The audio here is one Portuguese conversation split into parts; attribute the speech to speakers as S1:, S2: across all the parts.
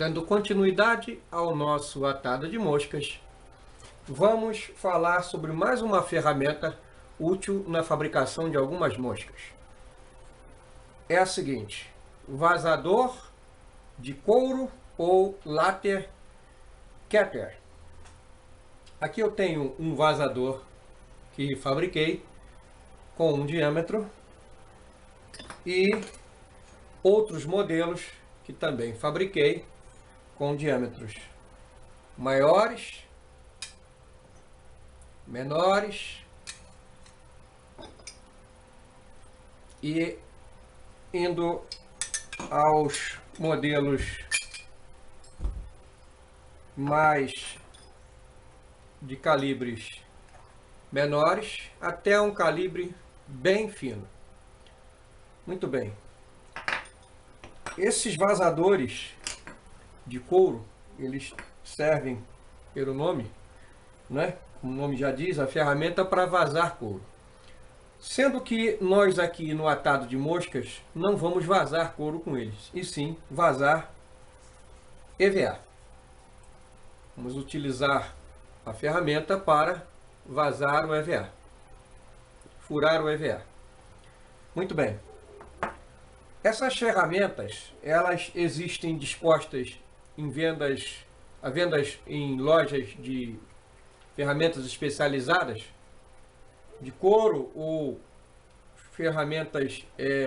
S1: Dando continuidade ao nosso atado de moscas, vamos falar sobre mais uma ferramenta útil na fabricação de algumas moscas. É a seguinte: vazador de couro ou láter Keter. Aqui eu tenho um vazador que fabriquei com um diâmetro e outros modelos que também fabriquei com diâmetros maiores, menores e indo aos modelos mais de calibres menores até um calibre bem fino. Muito bem. Esses vazadores de couro, eles servem pelo nome, né? Como o nome já diz, a ferramenta para vazar couro. Sendo que nós aqui no atado de moscas não vamos vazar couro com eles, e sim vazar EVA. Vamos utilizar a ferramenta para vazar o EVA, furar o EVA. Muito bem. Essas ferramentas, elas existem dispostas em vendas em lojas de ferramentas especializadas de couro ou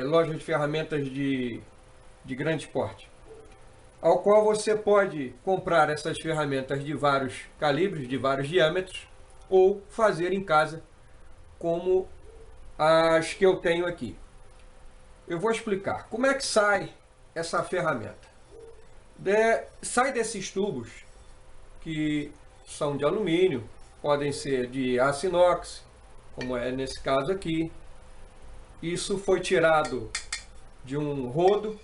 S1: lojas de ferramentas de grande porte, ao qual você pode comprar essas ferramentas de vários calibres, de vários diâmetros, ou fazer em casa como as que eu tenho aqui. Eu vou explicar como é que sai essa ferramenta. Sai desses tubos que são de alumínio, podem ser de aço inox, como é nesse caso aqui. Isso foi tirado de um rodo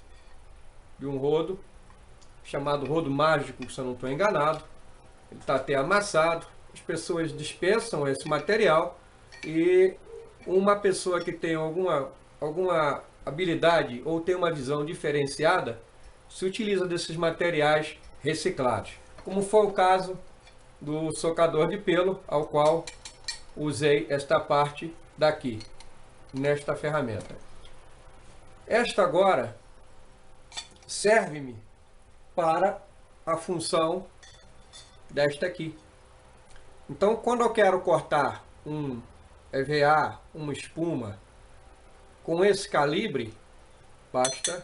S1: chamado rodo mágico, se eu não estou enganado. Ele está até amassado. As pessoas dispensam esse material e uma pessoa que tem alguma habilidade ou tem uma visão diferenciada se utiliza desses materiais reciclados, como foi o caso do socador de pelo, ao qual usei esta parte daqui, nesta ferramenta. Esta agora serve-me para a função desta aqui. Então, quando eu quero cortar um EVA, uma espuma, com esse calibre, basta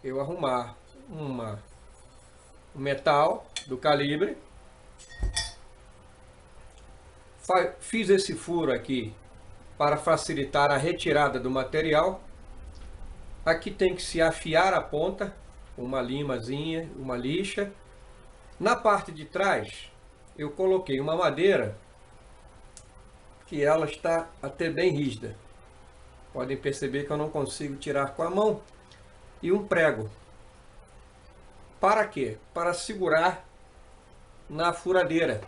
S1: eu arrumar um metal do calibre. Fiz esse furo aqui para facilitar a retirada do material. Aqui tem que se afiar a ponta com uma limazinha, uma lixa. Na parte de trás eu coloquei uma madeira que ela está até bem rígida. Podem perceber que eu não consigo tirar com a mão. E um prego. Para quê? Para segurar na furadeira,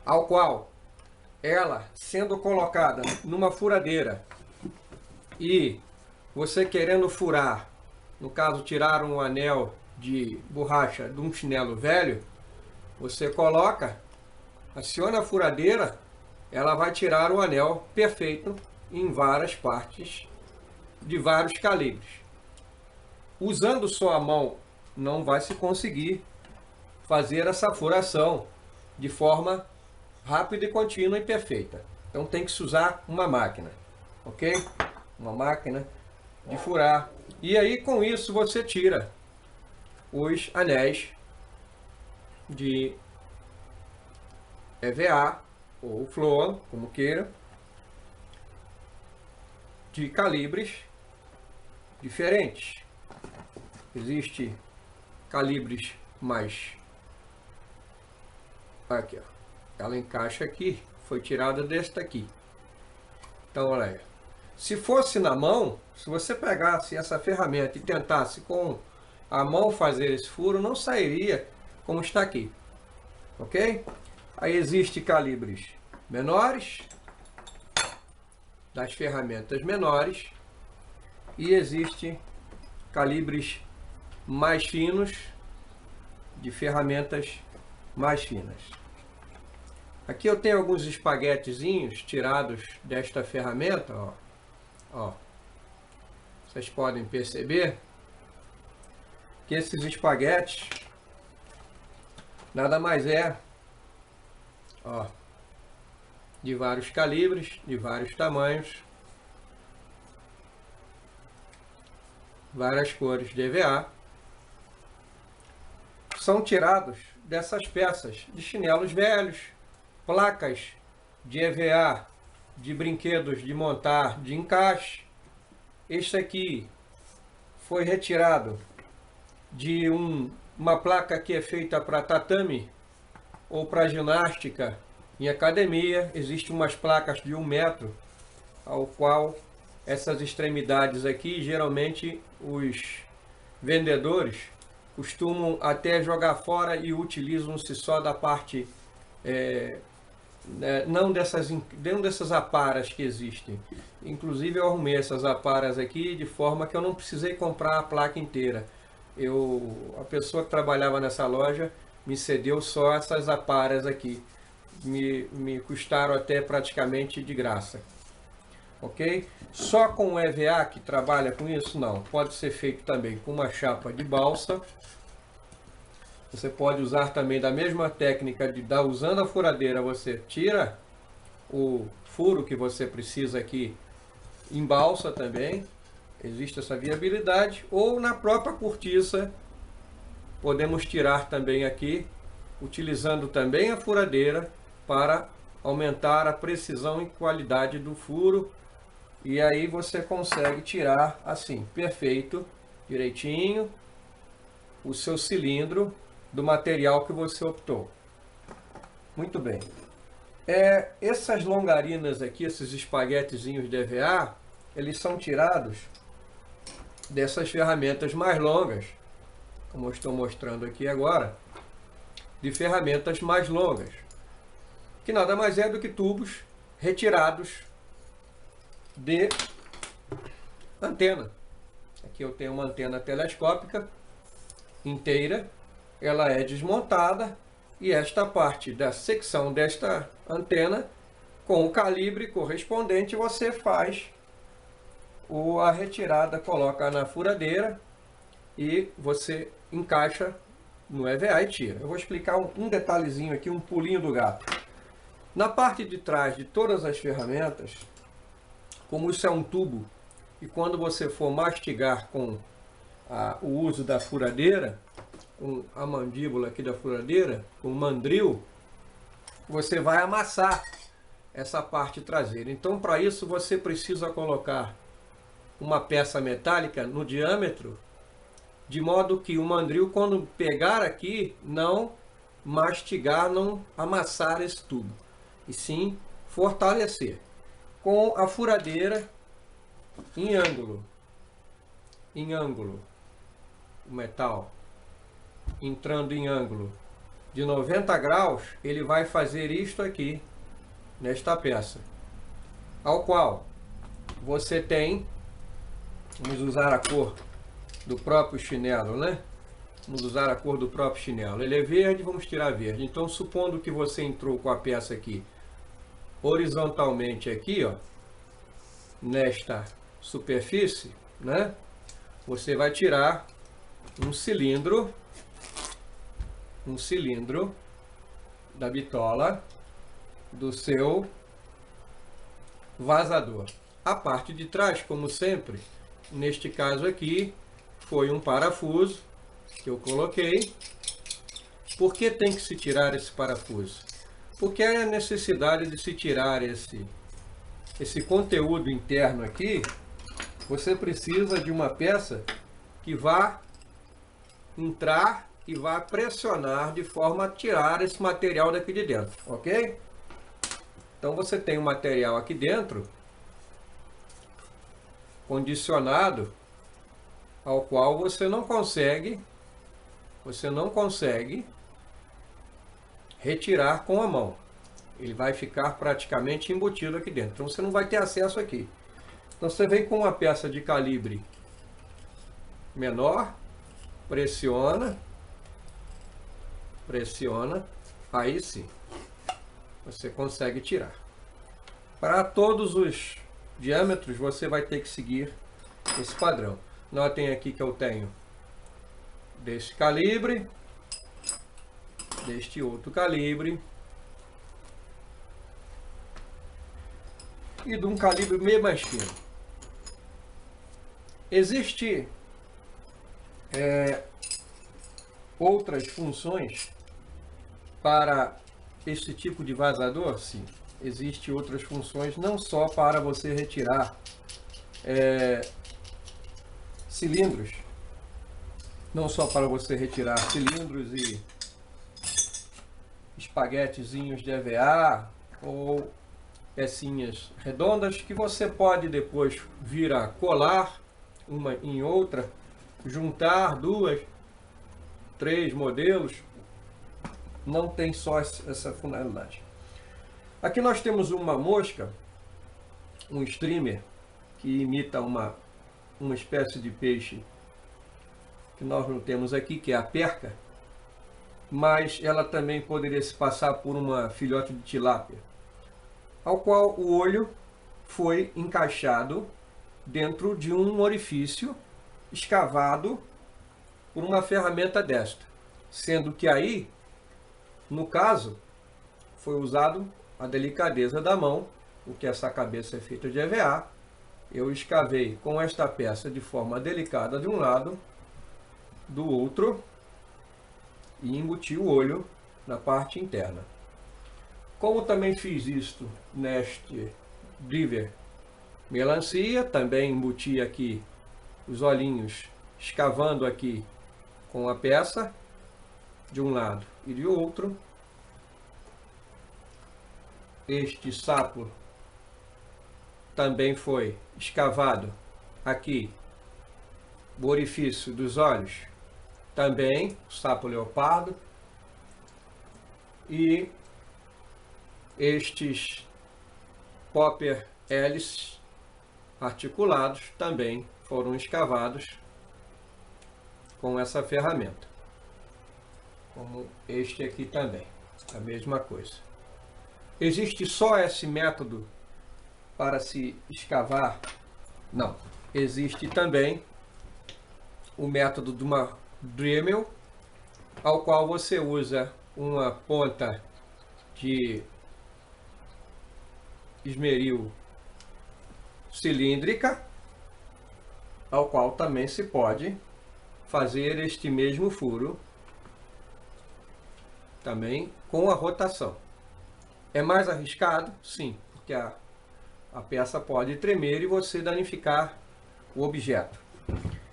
S1: ao qual ela sendo colocada numa furadeira e você querendo furar, no caso tirar um anel de borracha de um chinelo velho, você coloca, aciona a furadeira, ela vai tirar o anel perfeito em várias partes de vários calibres. Usando só a mão não vai se conseguir fazer essa furação de forma rápida e contínua e perfeita. Então tem que se usar uma máquina, ok? Uma máquina de furar. E aí com isso você tira os anéis de EVA ou Floam, como queira, de calibres diferentes. Existem calibres mais... Aqui, ó. Ela encaixa aqui, foi tirada desta aqui. Então, olha aí. Se fosse na mão, se você pegasse essa ferramenta e tentasse com a mão fazer esse furo, não sairia como está aqui. Ok? Aí existem calibres menores, das ferramentas menores, e existem calibres mais finos de ferramentas mais finas. Aqui eu tenho alguns espaguetezinhos tirados desta ferramenta, ó. Ó. Vocês podem perceber que esses espaguetes nada mais é, ó, de vários calibres, de vários tamanhos, várias cores de EVA, são tirados dessas peças de chinelos velhos, placas de EVA, de brinquedos de montar, de encaixe. Este aqui foi retirado de uma placa que é feita para tatame ou para ginástica em academia. Existem umas placas de 1 metro, ao qual essas extremidades aqui, geralmente os vendedores costumam até jogar fora e utilizam-se só da parte, não dessas aparas que existem. Inclusive eu arrumei essas aparas aqui de forma que eu não precisei comprar a placa inteira. A pessoa que trabalhava nessa loja me cedeu só essas aparas aqui. Me custaram até praticamente de graça. Ok? Só com o EVA que trabalha com isso? Não. Pode ser feito também com uma chapa de balsa. Você pode usar também da mesma técnica usando a furadeira, você tira o furo que você precisa aqui em balsa também. Existe essa viabilidade. Ou na própria cortiça, podemos tirar também aqui, utilizando também a furadeira para aumentar a precisão e qualidade do furo. E aí você consegue tirar assim, perfeito, direitinho, o seu cilindro do material que você optou. Muito bem. Essas longarinas aqui, esses espaguetezinhos de EVA, eles são tirados dessas ferramentas mais longas, como eu estou mostrando aqui agora, de ferramentas mais longas, que nada mais é do que tubos retirados de antena. Aqui eu tenho uma antena telescópica inteira, ela é desmontada e esta parte da secção desta antena, com o calibre correspondente, você faz a retirada, coloca na furadeira e você encaixa no EVA e tira. Eu vou explicar um detalhezinho aqui, um pulinho do gato. Na parte de trás de todas as ferramentas, como isso é um tubo, e quando você for mastigar com o uso da furadeira, com a mandíbula aqui da furadeira, com o mandril, você vai amassar essa parte traseira. Então, para isso, você precisa colocar uma peça metálica no diâmetro, de modo que o mandril, quando pegar aqui, não mastigar, não amassar esse tubo, e sim fortalecer. Com a furadeira em ângulo, o metal entrando em ângulo de 90 graus, ele vai fazer isto aqui, nesta peça, ao qual você tem, vamos usar a cor do próprio chinelo, né? Vamos usar a cor do próprio chinelo. Ele é verde, vamos tirar verde. Então, supondo que você entrou com a peça aqui horizontalmente aqui, ó, nesta superfície, né? Você vai tirar um cilindro da bitola do seu vazador. A parte de trás, como sempre, neste caso aqui, foi um parafuso que eu coloquei. Por que tem que se tirar esse parafuso? Porque é a necessidade de se tirar esse conteúdo interno aqui. Você precisa de uma peça que vá entrar e vá pressionar de forma a tirar esse material daqui de dentro, ok? Então você tem um material aqui dentro condicionado, ao qual você não consegue retirar com a mão. Ele vai ficar praticamente embutido aqui dentro. Então você não vai ter acesso aqui. Então você vem com uma peça de calibre menor, pressiona pressiona, aí sim você consegue tirar. Para todos os diâmetros você vai ter que seguir esse padrão. Notem aqui que eu tenho deste calibre, deste outro calibre e de um calibre meio mais fino. Existe outras funções para esse tipo de vazador? Sim, existe outras funções, não só para você retirar cilindros, não só para você retirar cilindros e espaguetezinhos de EVA ou pecinhas redondas que você pode depois vir a colar uma em outra, juntar 2, 3 modelos. Não tem só essa funcionalidade. Aqui nós temos uma mosca, um streamer, que imita uma espécie de peixe que nós não temos aqui, que é a perca, mas ela também poderia se passar por uma filhote de tilápia, ao qual o olho foi encaixado dentro de um orifício escavado por uma ferramenta desta, sendo que aí, no caso, foi usado a delicadeza da mão, porque essa cabeça é feita de EVA. Eu escavei com esta peça de forma delicada de um lado, do outro, e embuti o olho na parte interna. Como também fiz isto neste driver melancia, também embuti aqui os olhinhos, escavando aqui com a peça de um lado e de outro. Este sapo também foi escavado aqui, o orifício dos olhos, também sapo leopardo, e estes popper hélices articulados também foram escavados com essa ferramenta, como este aqui também, a mesma coisa. Existe só esse método para se escavar? Não. Existe também o método de uma Dremel, ao qual você usa uma ponta de esmeril cilíndrica, ao qual também se pode fazer este mesmo furo, também com a rotação. É mais arriscado? Sim, porque a peça pode tremer e você danificar o objeto.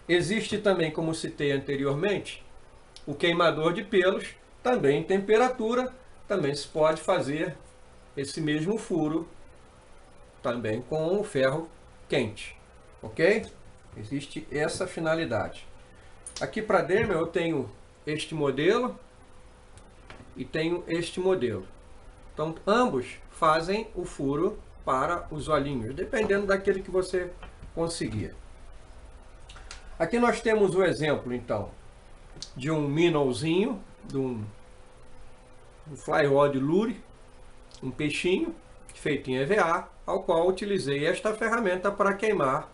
S1: Existe também, como citei anteriormente, o queimador de pelos, também em temperatura, também se pode fazer esse mesmo furo, também com o ferro quente, ok? Existe essa finalidade. Aqui para Dremel eu tenho este modelo e tenho este modelo. Então ambos fazem o furo para os olhinhos, dependendo daquele que você conseguir. Aqui nós temos o exemplo, então, de um minnowzinho, de um fly rod lure, um peixinho feito em EVA, ao qual utilizei esta ferramenta para queimar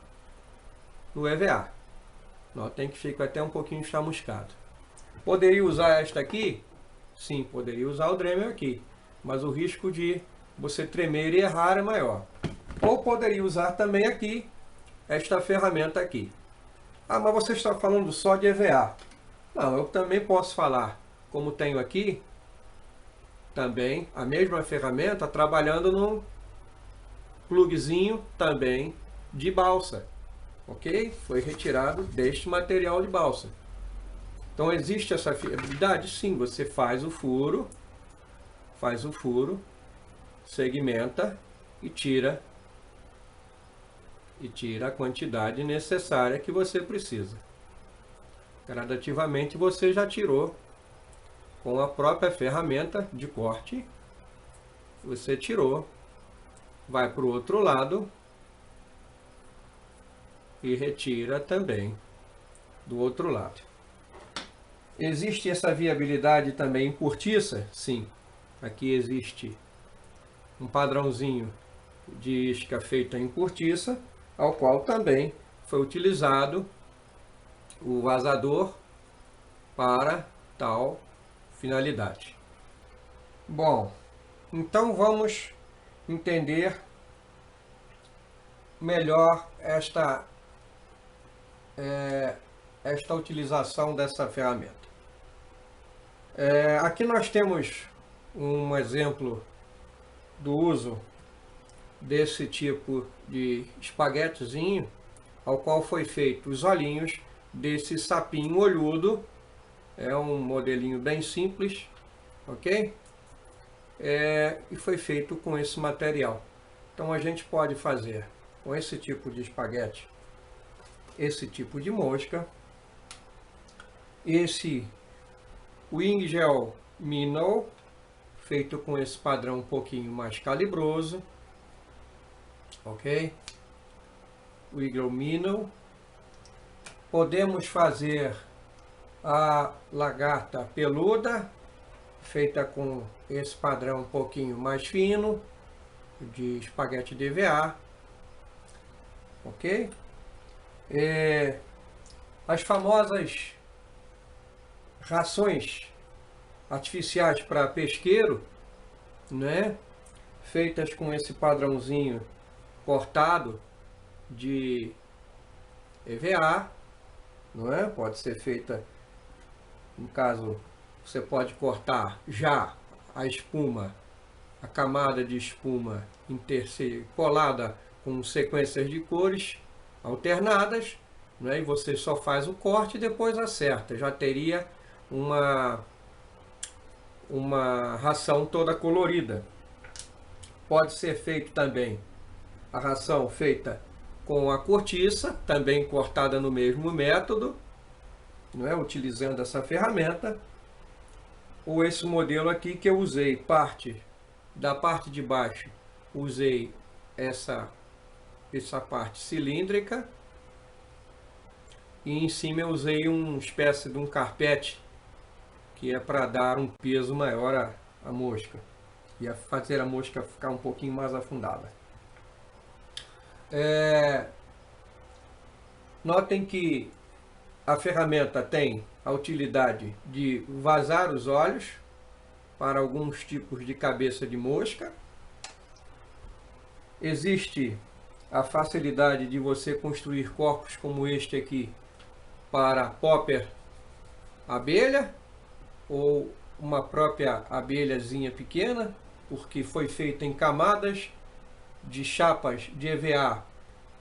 S1: no EVA. Notem que fica até um pouquinho chamuscado. Poderia usar esta aqui? Sim, poderia usar o Dremel aqui, mas o risco de você tremer e errar é maior. Ou poderia usar também aqui, esta ferramenta aqui. Ah, mas você está falando só de EVA. Não, eu também posso falar, como tenho aqui, também a mesma ferramenta trabalhando num plugzinho também de balsa. Ok? Foi retirado deste material de balsa. Então existe essa fiabilidade? Sim, você faz o furo, segmenta e tira a quantidade necessária que você precisa. Gradativamente você já tirou com a própria ferramenta de corte. Você tirou, vai para o outro lado e retira também do outro lado. Existe essa viabilidade também em cortiça? Sim. Aqui existe um padrãozinho de isca feita em cortiça, ao qual também foi utilizado o vazador para tal finalidade. Bom, então vamos entender melhor esta utilização dessa ferramenta. Aqui nós temos um exemplo do uso desse tipo de espaguetezinho, ao qual foi feito os olhinhos desse sapinho olhudo. É um modelinho bem simples, ok? E foi feito com esse material. Então a gente pode fazer com esse tipo de espaguete, esse tipo de mosca, esse Wing Gel Minnow, feito com esse padrão um pouquinho mais calibroso, ok? Wiggle Minnow. Podemos fazer a lagarta peluda, feita com esse padrão um pouquinho mais fino, de espaguete DVA, ok? As famosas rações artificiais para pesqueiro, né? Feitas com esse padrãozinho cortado de EVA, não é? Pode ser feita, no caso, você pode cortar já a espuma, a camada de espuma colada com sequências de cores alternadas, né? E você só faz o corte e depois acerta. Já teria uma ração toda colorida. Pode ser feito também a ração feita com a cortiça, também cortada no mesmo método, não é? Utilizando essa ferramenta. Ou esse modelo aqui que eu usei da parte de baixo, usei essa parte cilíndrica, e em cima eu usei uma espécie de um carpete, que é para dar um peso maior à mosca e a fazer a mosca ficar um pouquinho mais afundada. Notem que a ferramenta tem a utilidade de vazar os olhos para alguns tipos de cabeça de mosca. Existe a facilidade de você construir corpos como este aqui para popper abelha ou uma própria abelhazinha pequena, porque foi feita em camadas de chapas de EVA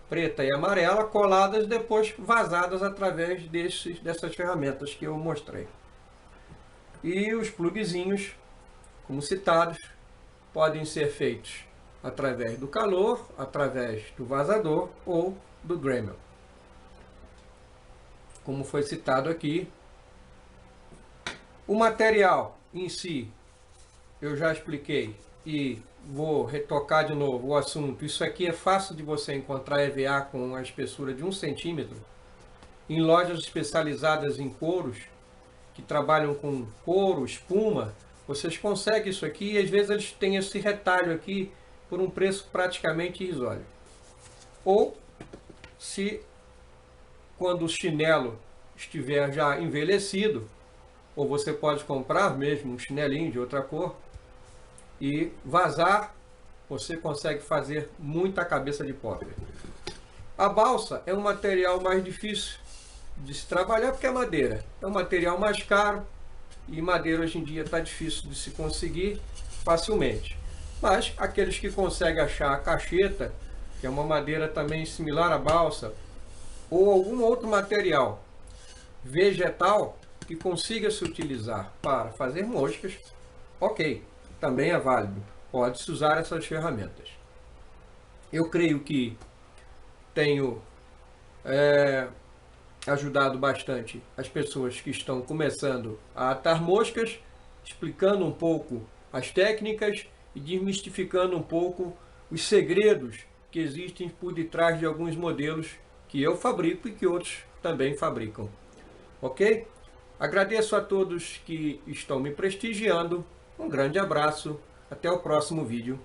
S1: preta e amarela, coladas, depois vazadas através dessas ferramentas que eu mostrei. E os plugzinhos, como citados, podem ser feitos através do calor, através do vazador ou do Dremel. Como foi citado aqui, o material em si, eu já expliquei e vou retocar de novo o assunto. Isso aqui é fácil de você encontrar EVA com uma espessura de 1 centímetro em lojas especializadas em couros, que trabalham com couro, espuma. Vocês conseguem isso aqui e às vezes eles têm esse retalho aqui por um preço praticamente irrisório. Ou, se quando o chinelo estiver já envelhecido, ou você pode comprar mesmo um chinelinho de outra cor e vazar, você consegue fazer muita cabeça de popper. A balsa é um material mais difícil de se trabalhar porque é madeira. É um material mais caro e madeira hoje em dia está difícil de se conseguir facilmente. Mas aqueles que conseguem achar a cacheta, que é uma madeira também similar à balsa, ou algum outro material vegetal que consiga se utilizar para fazer moscas, ok, também é válido. Pode-se usar essas ferramentas. Eu creio que tenho ajudado bastante as pessoas que estão começando a atar moscas, explicando um pouco as técnicas e desmistificando um pouco os segredos que existem por detrás de alguns modelos que eu fabrico e que outros também fabricam. Ok? Agradeço a todos que estão me prestigiando. Um grande abraço. Até o próximo vídeo.